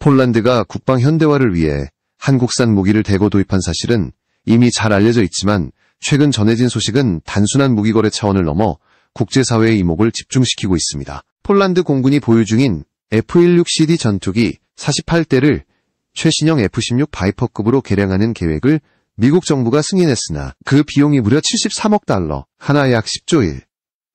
폴란드가 국방 현대화를 위해 한국산 무기를 대거 도입한 사실은 이미 잘 알려져 있지만 최근 전해진 소식은 단순한 무기거래 차원을 넘어 국제사회의 이목을 집중시키고 있습니다. 폴란드 공군이 보유 중인 F-16CD 전투기 48대를 최신형 F-16 바이퍼급으로 개량하는 계획을 미국 정부가 승인했으나 그 비용이 무려 73억 달러, 하나 약 10조 일,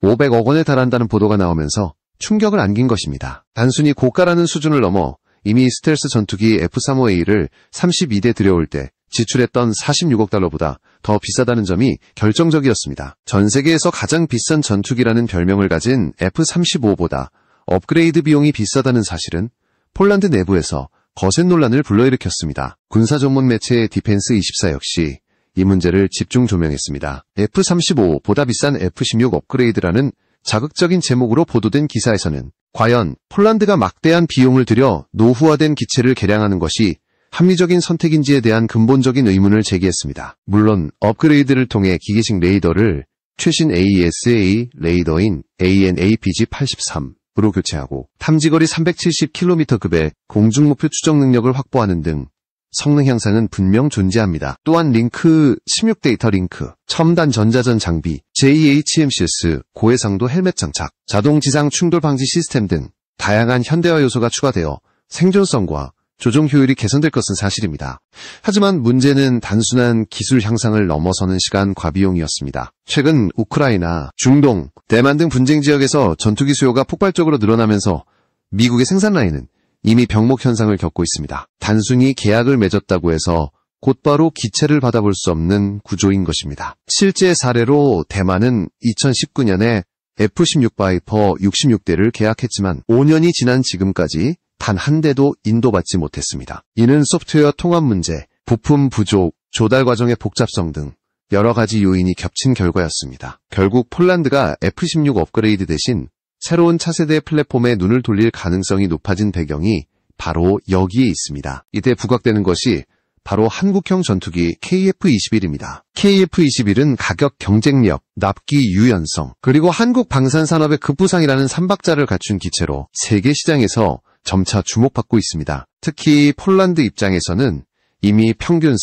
500억 원에 달한다는 보도가 나오면서 충격을 안긴 것입니다. 단순히 고가라는 수준을 넘어 이미 스텔스 전투기 F-35A를 32대 들여올 때 지출했던 46억 달러보다 더 비싸다는 점이 결정적이었습니다. 전 세계에서 가장 비싼 전투기라는 별명을 가진 F-35보다 업그레이드 비용이 비싸다는 사실은 폴란드 내부에서 거센 논란을 불러일으켰습니다. 군사 전문 매체 디펜스24 역시 이 문제를 집중 조명했습니다. F-35보다 비싼 F-16 업그레이드라는 자극적인 제목으로 보도된 기사에서는 과연 폴란드가 막대한 비용을 들여 노후화된 기체를 개량하는 것이 합리적인 선택인지에 대한 근본적인 의문을 제기했습니다. 물론 업그레이드를 통해 기계식 레이더를 최신 AESA 레이더인 AN/APG-83으로 교체하고 탐지거리 370km급의 공중목표 추적 능력을 확보하는 등 성능 향상은 분명 존재합니다. 또한 링크 16 데이터 링크, 첨단 전자전 장비, JHMCS, 고해상도 헬멧 장착, 자동 지상 충돌 방지 시스템 등 다양한 현대화 요소가 추가되어 생존성과 조종 효율이 개선될 것은 사실입니다. 하지만 문제는 단순한 기술 향상을 넘어서는 시간과 비용이었습니다. 최근 우크라이나, 중동, 대만 등 분쟁 지역에서 전투기 수요가 폭발적으로 늘어나면서 미국의 생산 라인은 이미 병목 현상을 겪고 있습니다. 단순히 계약을 맺었다고 해서 곧바로 기체를 받아볼 수 없는 구조인 것입니다. 실제 사례로 대만은 2019년에 F-16 바이퍼 66대를 계약했지만 5년이 지난 지금까지 단 한 대도 인도받지 못했습니다. 이는 소프트웨어 통합 문제, 부품 부족, 조달 과정의 복잡성 등 여러 가지 요인이 겹친 결과였습니다. 결국 폴란드가 F-16 업그레이드 대신 새로운 차세대 플랫폼에 눈을 돌릴 가능성이 높아진 배경이 바로 여기에 있습니다. 이때 부각되는 것이 바로 한국형 전투기 KF-21입니다. KF-21은 가격 경쟁력, 납기 유연성, 그리고 한국 방산산업의 급부상이라는 삼박자를 갖춘 기체로 세계 시장에서 점차 주목받고 있습니다. 특히 폴란드 입장에서는 이미 평균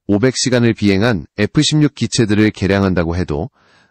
500시간을 비행한 F-16 기체들을 개량한다고 해도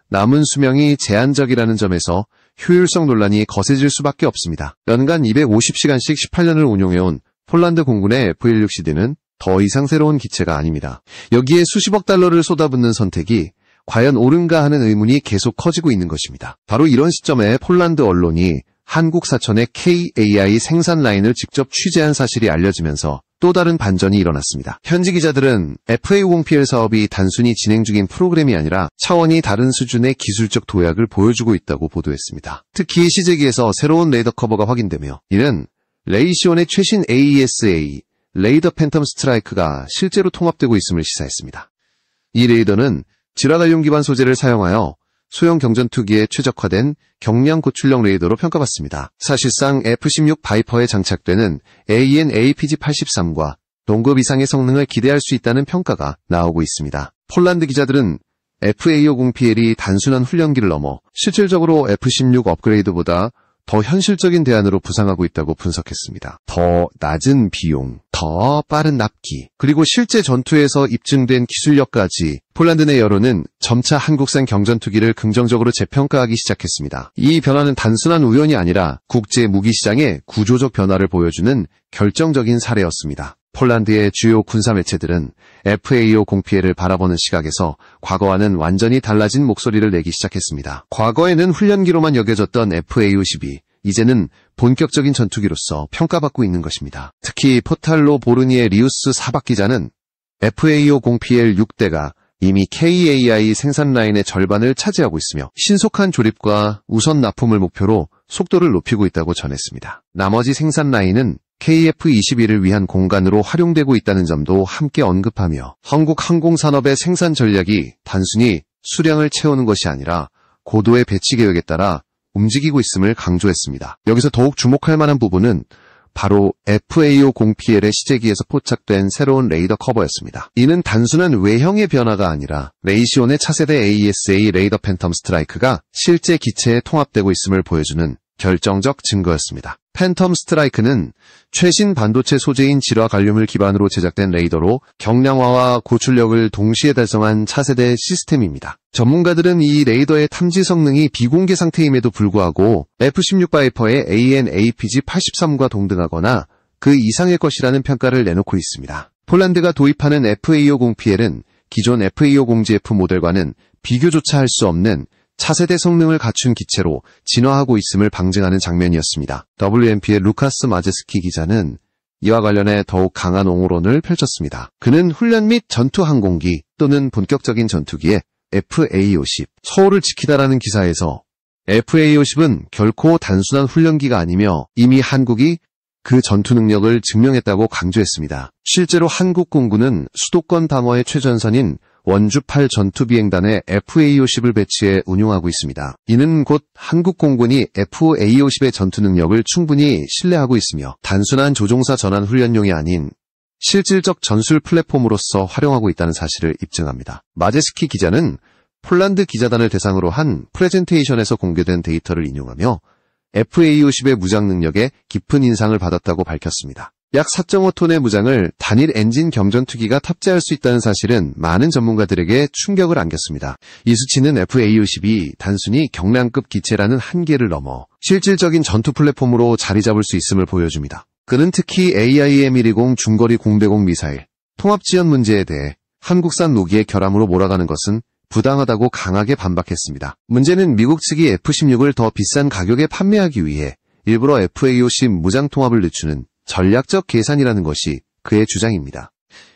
남은 수명이 제한적이라는 점에서 효율성 논란이 거세질 수밖에 없습니다. 연간 250시간씩 18년을 운용해온 폴란드 공군의 F-16CD는 더 이상 새로운 기체가 아닙니다. 여기에 수십억 달러를 쏟아붓는 선택이 과연 옳은가 하는 의문이 계속 커지고 있는 것입니다. 바로 이런 시점에 폴란드 언론이 한국 사천의 KAI 생산 라인을 직접 취재한 사실이 알려지면서 또 다른 반전이 일어났습니다. 현지 기자들은 FA50PL 사업이 단순히 진행 중인 프로그램이 아니라 차원이 다른 수준의 기술적 도약을 보여주고 있다고 보도했습니다. 특히 시제기에서 새로운 레이더 커버가 확인되며 이는 레이시온의 최신 AESA 레이더 팬텀 스트라이크가 실제로 통합되고 있음을 시사했습니다. 이 레이더는 지라갈륨 기반 소재를 사용하여 소형 경전투기에 최적화된 경량 고출력 레이더로 평가받습니다. 사실상 F-16 바이퍼에 장착되는 AN/APG-83과 동급 이상의 성능을 기대할 수 있다는 평가가 나오고 있습니다. 폴란드 기자들은 FA50PL이 단순한 훈련기를 넘어 실질적으로 F-16 업그레이드보다 더 현실적인 대안으로 부상하고 있다고 분석했습니다. 더 낮은 비용, 더 빠른 납기, 그리고 실제 전투에서 입증된 기술력까지 폴란드 내 여론은 점차 한국산 경전투기를 긍정적으로 재평가하기 시작했습니다. 이 변화는 단순한 우연이 아니라 국제 무기 시장의 구조적 변화를 보여주는 결정적인 사례였습니다. 폴란드의 주요 군사 매체들은 FA50PL을 바라보는 시각에서 과거와는 완전히 달라진 목소리를 내기 시작했습니다. 과거에는 훈련기로만 여겨졌던 FA50이 이제는 본격적인 전투기로서 평가받고 있는 것입니다. 특히 포탈로 보르니의 리우스 사박 기자는 FA50PL 6대가 이미 KAI 생산 라인의 절반을 차지하고 있으며 신속한 조립과 우선 납품을 목표로 속도를 높이고 있다고 전했습니다. 나머지 생산 라인은 KF-21을 위한 공간으로 활용되고 있다는 점도 함께 언급하며 한국 항공산업의 생산 전략이 단순히 수량을 채우는 것이 아니라 고도의 배치 계획에 따라 움직이고 있음을 강조했습니다. 여기서 더욱 주목할 만한 부분은 바로 FA50PL의 시제기에서 포착된 새로운 레이더 커버였습니다. 이는 단순한 외형의 변화가 아니라 레이시온의 차세대 AESA 레이더 팬텀 스트라이크가 실제 기체에 통합되고 있음을 보여주는 결정적 증거였습니다. 팬텀 스트라이크는 최신 반도체 소재인 질화 갈륨을 기반으로 제작된 레이더로 경량화와 고출력을 동시에 달성한 차세대 시스템입니다. 전문가들은 이 레이더의 탐지 성능이 비공개 상태임에도 불구하고 F-16 바이퍼의 AN/APG-83과 동등하거나 그 이상의 것이라는 평가를 내놓고 있습니다. 폴란드가 도입하는 FA-50PL은 기존 FA-50GF 모델과는 비교조차 할 수 없는 차세대 성능을 갖춘 기체로 진화하고 있음을 방증하는 장면이었습니다. WMP의 루카스 마제스키 기자는 이와 관련해 더욱 강한 옹호론을 펼쳤습니다. 그는 훈련 및 전투 항공기 또는 본격적인 전투기에 FA-50, 서울을 지키다라는 기사에서 FA-50은 결코 단순한 훈련기가 아니며 이미 한국이 그 전투 능력을 증명했다고 강조했습니다. 실제로 한국 공군은 수도권 방어의 최전선인 원주8 전투비행단에 FA-50을 배치해 운용하고 있습니다. 이는 곧 한국 공군이 FA-50의 전투 능력을 충분히 신뢰하고 있으며 단순한 조종사 전환 훈련용이 아닌 실질적 전술 플랫폼으로서 활용하고 있다는 사실을 입증합니다. 마제스키 기자는 폴란드 기자단을 대상으로 한 프레젠테이션에서 공개된 데이터를 인용하며 FA-50의 무장 능력에 깊은 인상을 받았다고 밝혔습니다. 약 4.5톤의 무장을 단일 엔진 경전투기가 탑재할 수 있다는 사실은 많은 전문가들에게 충격을 안겼습니다. 이 수치는 FA-50이 단순히 경량급 기체라는 한계를 넘어 실질적인 전투 플랫폼으로 자리 잡을 수 있음을 보여줍니다. 그는 특히 AIM-120 중거리 공대공 미사일, 통합 지원 문제에 대해 한국산 무기의 결함으로 몰아가는 것은 부당하다고 강하게 반박했습니다. 문제는 미국 측이 F-16을 더 비싼 가격에 판매하기 위해 일부러 FA-50 무장 통합을 늦추는 전략적 계산이라는 것이 그의 주장입니다.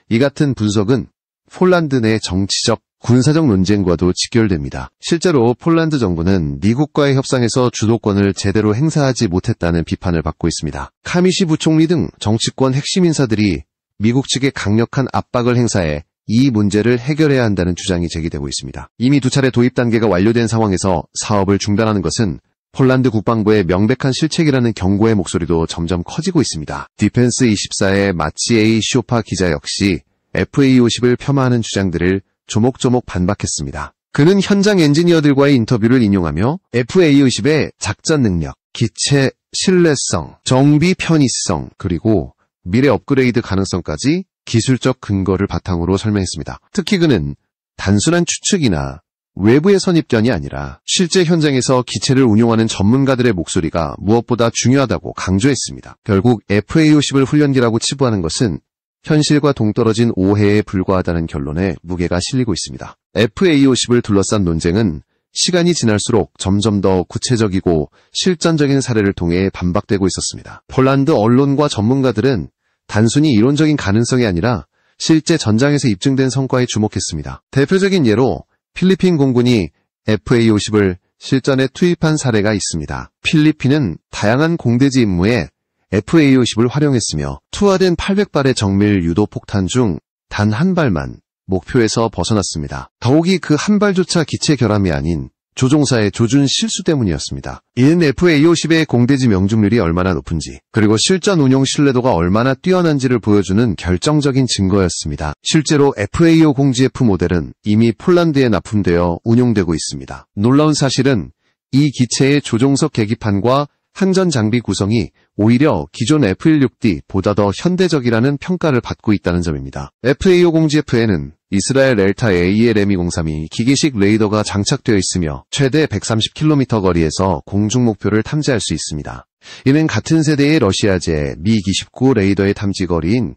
이 같은 분석은 폴란드 내 정치적, 군사적 논쟁과도 직결됩니다. 실제로 폴란드 정부는 미국과의 협상에서 주도권을 제대로 행사하지 못했다는 비판을 받고 있습니다. 카미시 부총리 등 정치권 핵심 인사들이 미국 측에 강력한 압박을 행사해 이 문제를 해결해야 한다는 주장이 제기되고 있습니다. 이미 2차례 도입 단계가 완료된 상황에서 사업을 중단하는 것은 폴란드 국방부의 명백한 실책이라는 경고의 목소리도 점점 커지고 있습니다. 디펜스24의 마치에이 쇼파 기자 역시 FA-50을 폄하하는 주장들을 조목조목 반박했습니다. 그는 현장 엔지니어들과의 인터뷰를 인용하며 FA-50의 작전 능력, 기체 신뢰성, 정비 편의성, 그리고 미래 업그레이드 가능성까지 기술적 근거를 바탕으로 설명했습니다. 특히 그는 단순한 추측이나 외부의 선입견이 아니라 실제 현장에서 기체를 운용하는 전문가들의 목소리가 무엇보다 중요하다고 강조했습니다. 결국 FA-50을 훈련기라고 치부하는 것은 현실과 동떨어진 오해에 불과하다는 결론에 무게가 실리고 있습니다. FA-50을 둘러싼 논쟁은 시간이 지날수록 점점 더 구체적이고 실전적인 사례를 통해 반박되고 있었습니다. 폴란드 언론과 전문가들은 단순히 이론적인 가능성이 아니라 실제 전장에서 입증된 성과에 주목했습니다. 대표적인 예로 필리핀 공군이 FA-50을 실전에 투입한 사례가 있습니다. 필리핀은 다양한 공대지 임무에 FA-50을 활용했으며 투하된 800발의 정밀 유도 폭탄 중 단 한 발만 목표에서 벗어났습니다. 더욱이 그 한 발조차 기체 결함이 아닌 조종사의 조준 실수 때문이었습니다. 이는 FA-50의 공대지 명중률이 얼마나 높은지, 그리고 실전 운용 신뢰도가 얼마나 뛰어난지를 보여주는 결정적인 증거였습니다. 실제로 FA-50GF 모델은 이미 폴란드에 납품되어 운용되고 있습니다. 놀라운 사실은 이 기체의 조종석 계기판과 항전 장비 구성이 오히려 기존 F-16D보다 더 현대적이라는 평가를 받고 있다는 점입니다. FA-50GF에는 이스라엘 엘타 ALM-203이 기계식 레이더가 장착되어 있으며 최대 130km 거리에서 공중 목표를 탐지할 수 있습니다. 이는 같은 세대의 러시아제 미-29 레이더의 탐지 거리인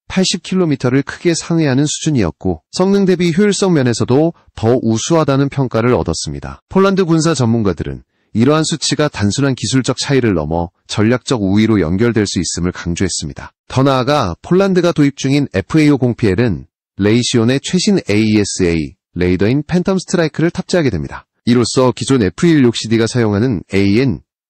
80km를 크게 상회하는 수준이었고 성능 대비 효율성 면에서도 더 우수하다는 평가를 얻었습니다. 폴란드 군사 전문가들은 이러한 수치가 단순한 기술적 차이를 넘어 전략적 우위로 연결될 수 있음을 강조했습니다. 더 나아가 폴란드가 도입 중인 FA-50PL은 레이시온의 최신 AESA 레이더인 팬텀 스트라이크를 탑재하게 됩니다. 이로써 기존 F-16CD가 사용하는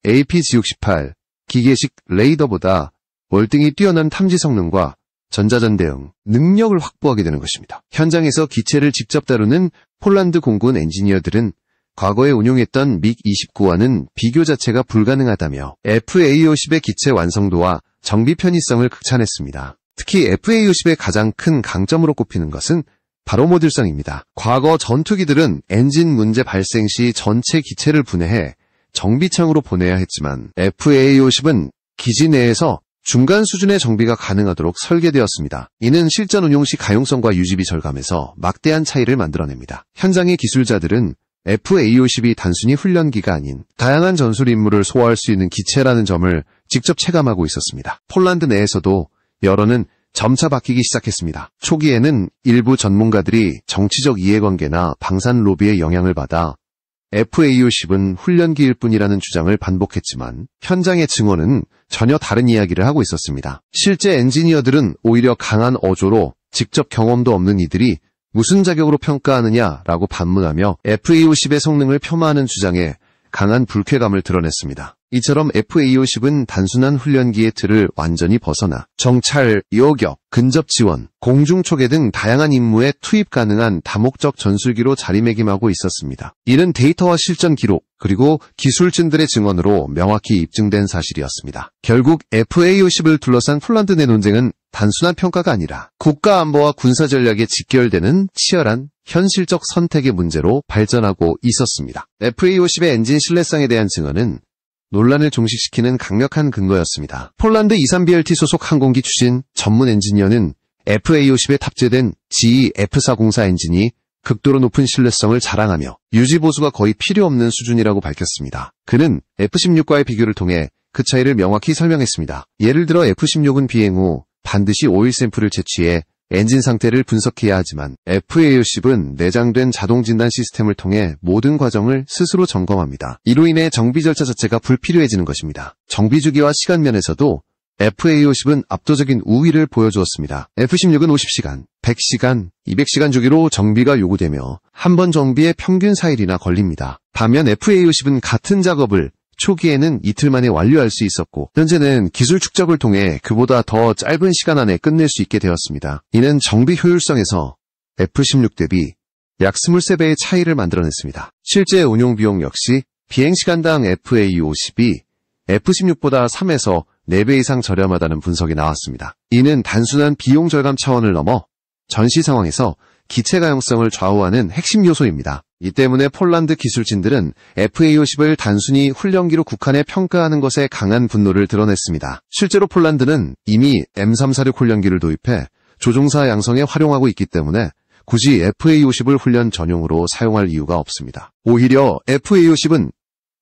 AN/APG-68 기계식 레이더보다 월등히 뛰어난 탐지 성능과 전자전 대응 능력을 확보하게 되는 것입니다. 현장에서 기체를 직접 다루는 폴란드 공군 엔지니어들은 과거에 운용했던 믹-29와는 비교 자체가 불가능하다며 FA-50의 기체 완성도와 정비 편의성을 극찬했습니다. 특히 FA-50의 가장 큰 강점으로 꼽히는 것은 바로 모듈성입니다. 과거 전투기들은 엔진 문제 발생 시 전체 기체를 분해해 정비창으로 보내야 했지만 FA50은 기지 내에서 중간 수준의 정비가 가능하도록 설계되었습니다. 이는 실전 운용 시 가용성과 유지비 절감에서 막대한 차이를 만들어냅니다. 현장의 기술자들은 FA50이 단순히 훈련기가 아닌 다양한 전술 임무를 소화할 수 있는 기체라는 점을 직접 체감하고 있었습니다. 폴란드 내에서도 여론은 점차 바뀌기 시작했습니다. 초기에는 일부 전문가들이 정치적 이해관계나 방산 로비의 영향을 받아 FA50은 훈련기일 뿐이라는 주장을 반복했지만 현장의 증언은 전혀 다른 이야기를 하고 있었습니다. 실제 엔지니어들은 오히려 강한 어조로 직접 경험도 없는 이들이 무슨 자격으로 평가하느냐라고 반문하며 FA50의 성능을 폄하하는 주장에 강한 불쾌감을 드러냈습니다. 이처럼 FA50은 단순한 훈련기의 틀을 완전히 벗어나 정찰, 요격, 근접 지원, 공중 초계 등 다양한 임무에 투입 가능한 다목적 전술기로 자리매김하고 있었습니다. 이는 데이터와 실전 기록, 그리고 기술진들의 증언으로 명확히 입증된 사실이었습니다. 결국 FA50을 둘러싼 폴란드 내 논쟁은 단순한 평가가 아니라 국가 안보와 군사 전략에 직결되는 치열한 현실적 선택의 문제로 발전하고 있었습니다. FA50의 엔진 신뢰성에 대한 증언은 논란을 종식시키는 강력한 근거였습니다. 폴란드 23BLT 소속 항공기 추진 전문 엔지니어는 FA50에 탑재된 GE-F404 엔진이 극도로 높은 신뢰성을 자랑하며 유지보수가 거의 필요 없는 수준이라고 밝혔습니다. 그는 F16과의 비교를 통해 그 차이를 명확히 설명했습니다. 예를 들어 F16은 비행 후 반드시 오일 샘플을 채취해 엔진 상태를 분석해야 하지만 FA50은 내장된 자동 진단 시스템을 통해 모든 과정을 스스로 점검합니다. 이로 인해 정비 절차 자체가 불필요해지는 것입니다. 정비 주기와 시간 면에서도 FA50은 압도적인 우위를 보여주었습니다. F16은 50시간, 100시간, 200시간 주기로 정비가 요구되며 한 번 정비에 평균 4일이나 걸립니다. 반면 FA50은 같은 작업을 초기에는 이틀 만에 완료할 수 있었고 현재는 기술 축적을 통해 그보다 더 짧은 시간 안에 끝낼 수 있게 되었습니다. 이는 정비 효율성에서 F16 대비 약 23배의 차이를 만들어냈습니다. 실제 운용 비용 역시 비행시간당 FA50이 F16보다 3에서 4배 이상 저렴하다는 분석이 나왔습니다. 이는 단순한 비용 절감 차원을 넘어 전시 상황에서 기체 가용성을 좌우하는 핵심 요소입니다. 이 때문에 폴란드 기술진들은 FA50을 단순히 훈련기로 국한해 평가하는 것에 강한 분노를 드러냈습니다. 실제로 폴란드는 이미 M346 훈련기를 도입해 조종사 양성에 활용하고 있기 때문에 굳이 FA50을 훈련 전용으로 사용할 이유가 없습니다. 오히려 FA50은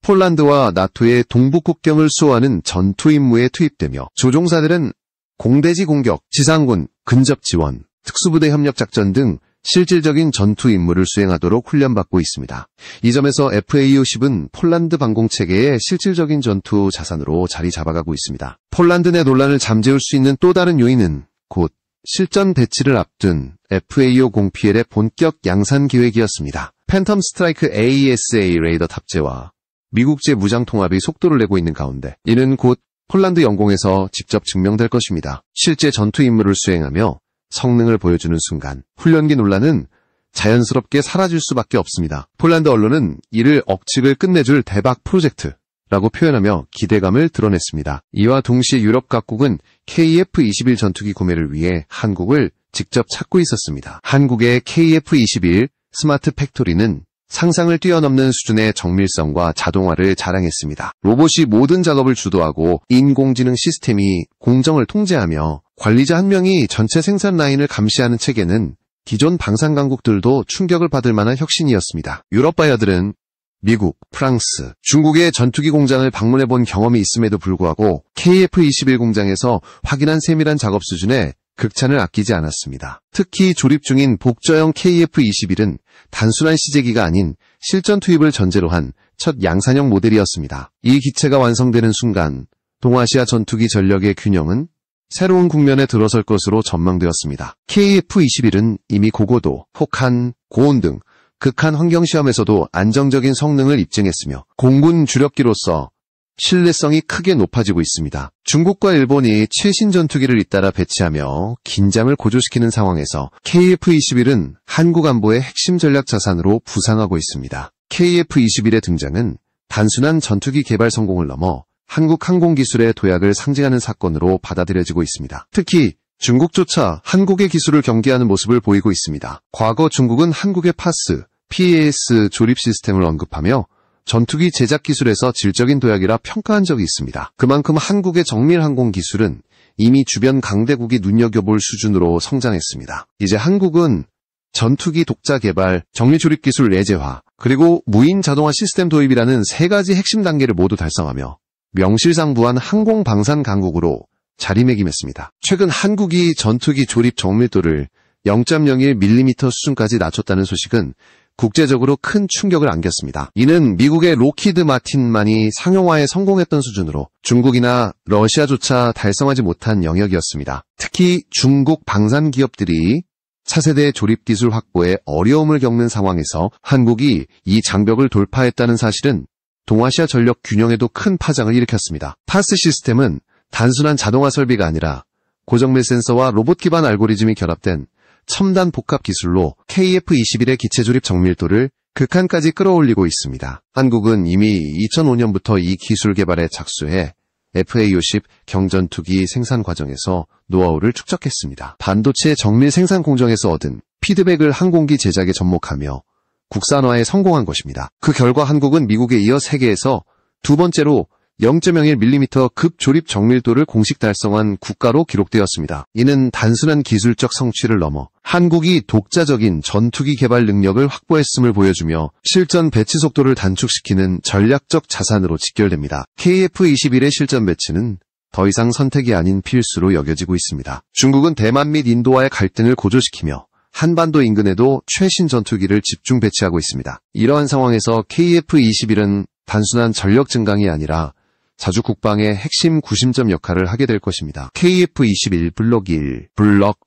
폴란드와 나토의 동북 국경을 수호하는 전투 임무에 투입되며 조종사들은 공대지 공격, 지상군, 근접 지원, 특수부대 협력 작전 등 실질적인 전투 임무를 수행하도록 훈련받고 있습니다. 이 점에서 FA50은 폴란드 방공체계의 실질적인 전투 자산으로 자리 잡아가고 있습니다. 폴란드 내 논란을 잠재울 수 있는 또 다른 요인은 곧 실전 배치를 앞둔 FA50PL의 본격 양산 계획이었습니다. 팬텀 스트라이크 AESA 레이더 탑재와 미국제 무장 통합이 속도를 내고 있는 가운데 이는 곧 폴란드 영공에서 직접 증명될 것입니다. 실제 전투 임무를 수행하며 성능을 보여주는 순간 훈련기 논란은 자연스럽게 사라질 수밖에 없습니다. 폴란드 언론은 이를 억측을 끝내줄 대박 프로젝트라고 표현하며 기대감을 드러냈습니다. 이와 동시에 유럽 각국은 KF-21 전투기 구매를 위해 한국을 직접 찾고 있었습니다. 한국의 KF-21 스마트 팩토리는 상상을 뛰어넘는 수준의 정밀성과 자동화를 자랑했습니다. 로봇이 모든 작업을 주도하고 인공지능 시스템이 공정을 통제하며 관리자 한 명이 전체 생산 라인을 감시하는 체계는 기존 방산 강국들도 충격을 받을 만한 혁신이었습니다. 유럽 바이어들은 미국, 프랑스, 중국의 전투기 공장을 방문해본 경험이 있음에도 불구하고 KF-21 공장에서 확인한 세밀한 작업 수준에 극찬을 아끼지 않았습니다. 특히 조립 중인 복저형 KF-21은 단순한 시제기가 아닌 실전 투입을 전제로 한 첫 양산형 모델이었습니다. 이 기체가 완성되는 순간 동아시아 전투기 전력의 균형은 새로운 국면에 들어설 것으로 전망되었습니다. KF-21은 이미 고고도, 혹한, 고온 등 극한 환경 시험에서도 안정적인 성능을 입증했으며 공군 주력기로서 신뢰성이 크게 높아지고 있습니다. 중국과 일본이 최신 전투기를 잇따라 배치하며 긴장을 고조시키는 상황에서 KF-21은 한국 안보의 핵심 전략 자산으로 부상하고 있습니다. KF-21의 등장은 단순한 전투기 개발 성공을 넘어 한국 항공기술의 도약을 상징하는 사건으로 받아들여지고 있습니다. 특히 중국조차 한국의 기술을 경계하는 모습을 보이고 있습니다. 과거 중국은 한국의 파스, PAS 조립 시스템을 언급하며 전투기 제작 기술에서 질적인 도약이라 평가한 적이 있습니다. 그만큼 한국의 정밀 항공 기술은 이미 주변 강대국이 눈여겨볼 수준으로 성장했습니다. 이제 한국은 전투기 독자 개발, 정밀 조립 기술 내재화, 그리고 무인 자동화 시스템 도입이라는 세 가지 핵심 단계를 모두 달성하며 명실상부한 항공 방산 강국으로 자리매김했습니다. 최근 한국이 전투기 조립 정밀도를 0.01mm 수준까지 낮췄다는 소식은 국제적으로 큰 충격을 안겼습니다. 이는 미국의 로키드 마틴만이 상용화에 성공했던 수준으로 중국이나 러시아조차 달성하지 못한 영역이었습니다. 특히 중국 방산 기업들이 차세대 조립 기술 확보에 어려움을 겪는 상황에서 한국이 이 장벽을 돌파했다는 사실은 동아시아 전력 균형에도 큰 파장을 일으켰습니다. 파스 시스템은 단순한 자동화 설비가 아니라 고정밀 센서와 로봇 기반 알고리즘이 결합된 첨단 복합 기술로 KF-21의 기체 조립 정밀도를 극한까지 끌어올리고 있습니다. 한국은 이미 2005년부터 이 기술 개발에 착수해 FA-50 경전투기 생산 과정에서 노하우를 축적했습니다. 반도체 정밀 생산 공정에서 얻은 피드백을 항공기 제작에 접목하며 국산화에 성공한 것입니다. 그 결과 한국은 미국에 이어 세계에서 두 번째로 0.01mm 급 조립 정밀도를 공식 달성한 국가로 기록되었습니다. 이는 단순한 기술적 성취를 넘어 한국이 독자적인 전투기 개발 능력을 확보했음을 보여주며 실전 배치 속도를 단축시키는 전략적 자산으로 직결됩니다. KF-21의 실전 배치는 더 이상 선택이 아닌 필수로 여겨지고 있습니다. 중국은 대만 및 인도와의 갈등을 고조시키며 한반도 인근에도 최신 전투기를 집중 배치하고 있습니다. 이러한 상황에서 KF-21은 단순한 전력 증강이 아니라 자주 국방의 핵심 구심점 역할을 하게 될 것입니다. KF-21 블록 1, 블록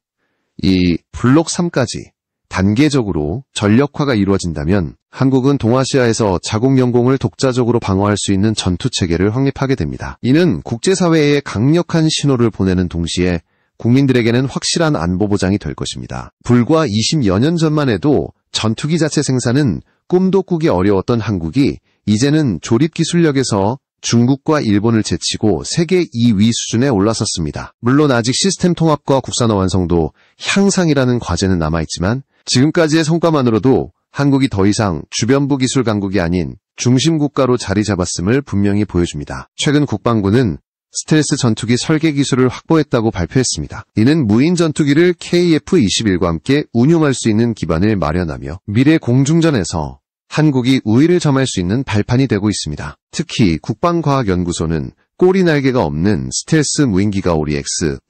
2, 블록 3까지 단계적으로 전력화가 이루어진다면 한국은 동아시아에서 자국 영공을 독자적으로 방어할 수 있는 전투체계를 확립하게 됩니다. 이는 국제사회에 강력한 신호를 보내는 동시에 국민들에게는 확실한 안보 보장이 될 것입니다. 불과 20여 년 전만 해도 전투기 자체 생산은 꿈도 꾸기 어려웠던 한국이 이제는 조립 기술력에서 중국과 일본을 제치고 세계 2위 수준에 올라섰습니다. 물론 아직 시스템 통합과 국산화 완성도 향상이라는 과제는 남아있지만 지금까지의 성과만으로도 한국이 더 이상 주변부 기술 강국이 아닌 중심 국가로 자리 잡았음을 분명히 보여줍니다. 최근 국방부는 스텔스 전투기 설계 기술을 확보했다고 발표했습니다. 이는 무인 전투기를 KF-21과 함께 운용할 수 있는 기반을 마련하며 미래 공중전에서 한국이 우위를 점할 수 있는 발판이 되고 있습니다. 특히 국방과학연구소는 꼬리 날개가 없는 스텔스 무인기 가오리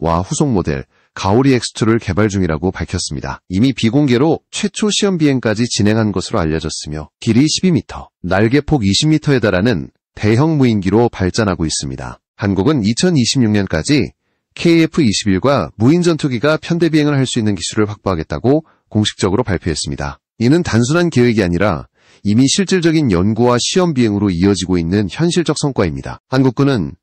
X와 후속 모델 가오리 X2를 개발 중이라고 밝혔습니다. 이미 비공개로 최초 시험 비행까지 진행한 것으로 알려졌으며 길이 12m, 날개폭 20m에 달하는 대형 무인기로 발전하고 있습니다. 한국은 2026년까지 KF-21과 무인 전투기가 편대 비행을 할 수 있는 기술을 확보하겠다고 공식적으로 발표했습니다. 이는 단순한 계획이 아니라 이미 실질적인 연구와 시험 비행으로 이어지고 있는 현실적 성과입니다. 한국군은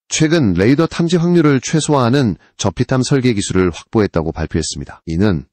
최근 레이더 탐지 확률을 최소화하는 저피탐 설계 기술을 확보했다고 발표했습니다. 이는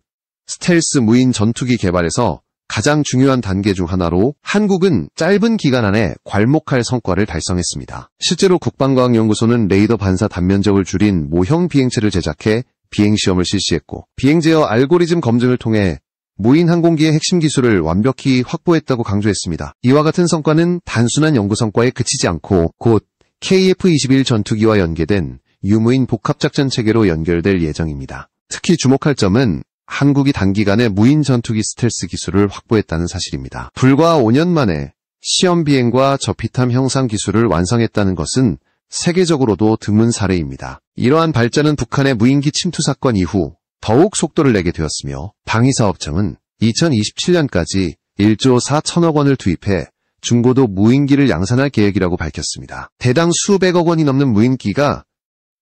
스텔스 무인 전투기 개발에서 가장 중요한 단계 중 하나로 한국은 짧은 기간 안에 괄목할 성과를 달성했습니다. 실제로 국방과학연구소는 레이더 반사 단면적을 줄인 모형 비행체를 제작해 비행시험을 실시했고 비행제어 알고리즘 검증을 통해 무인 항공기의 핵심 기술을 완벽히 확보했다고 강조했습니다. 이와 같은 성과는 단순한 연구 성과에 그치지 않고 곧 KF-21 전투기와 연계된 유무인 복합작전 체계로 연결될 예정입니다. 특히 주목할 점은 한국이 단기간에 무인 전투기 스텔스 기술을 확보했다는 사실입니다. 불과 5년 만에 시험 비행과 저피탐 형상 기술을 완성했다는 것은 세계적으로도 드문 사례입니다. 이러한 발전은 북한의 무인기 침투 사건 이후 더욱 속도를 내게 되었으며 방위사업청은 2027년까지 1조 4천억 원을 투입해 중고도 무인기를 양산할 계획이라고 밝혔습니다. 대당 수백억 원이 넘는 무인기가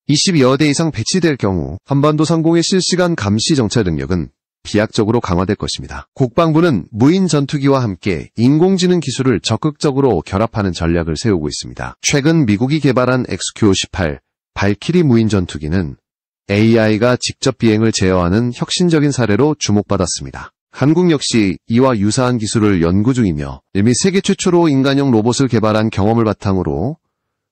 20여 대 이상 배치될 경우 한반도 상공의 실시간 감시 정찰 능력은 비약적으로 강화될 것입니다. 국방부는 무인 전투기와 함께 인공지능 기술을 적극적으로 결합하는 전략을 세우고 있습니다. 최근 미국이 개발한 XQ-18 발키리 무인 전투기는 AI가 직접 비행을 제어하는 혁신적인 사례로 주목받았습니다. 한국 역시 이와 유사한 기술을 연구 중이며 이미 세계 최초로 인간형 로봇을 개발한 경험을 바탕으로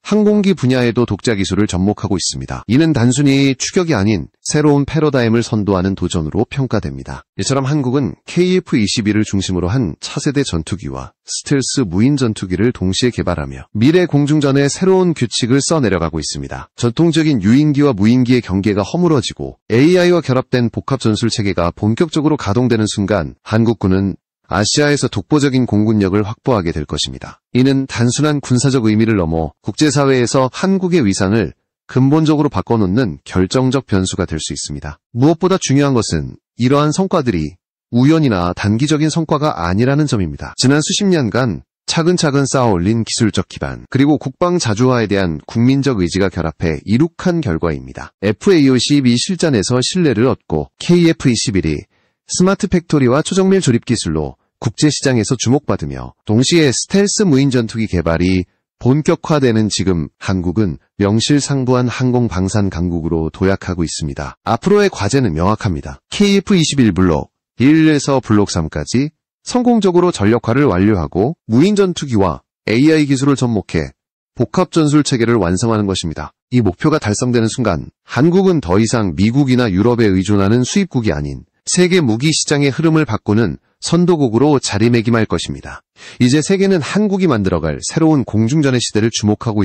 항공기 분야에도 독자 기술을 접목하고 있습니다. 이는 단순히 추격이 아닌 새로운 패러다임을 선도하는 도전으로 평가됩니다. 이처럼 한국은 KF-21을 중심으로 한 차세대 전투기와 스텔스 무인 전투기를 동시에 개발하며 미래 공중전의 새로운 규칙을 써내려가고 있습니다. 전통적인 유인기와 무인기의 경계가 허물어지고 AI와 결합된 복합 전술 체계가 본격적으로 가동되는 순간 한국군은 아시아에서 독보적인 공군력을 확보하게 될 것입니다. 이는 단순한 군사적 의미를 넘어 국제사회에서 한국의 위상을 근본적으로 바꿔놓는 결정적 변수가 될 수 있습니다. 무엇보다 중요한 것은 이러한 성과들이 우연이나 단기적인 성과가 아니라는 점입니다. 지난 수십 년간 차근차근 쌓아올린 기술적 기반, 그리고 국방 자주화에 대한 국민적 의지가 결합해 이룩한 결과입니다. FAO-12 실전에서 신뢰를 얻고 KF-21이 스마트 팩토리와 초정밀 조립 기술로 국제시장에서 주목받으며 동시에 스텔스 무인 전투기 개발이 본격화되는 지금 한국은 명실상부한 항공 방산 강국으로 도약하고 있습니다. 앞으로의 과제는 명확합니다. KF-21 블록 1에서 블록 3까지 성공적으로 전력화를 완료하고 무인 전투기와 AI 기술을 접목해 복합 전술 체계를 완성하는 것입니다. 이 목표가 달성되는 순간 한국은 더 이상 미국이나 유럽에 의존하는 수입국이 아닌 세계 무기 시장의 흐름을 바꾸는 선도국으로 자리매김할 것입니다. 이제 세계는 한국이 만들어갈 새로운 공중전의 시대를 주목하고 있습니다.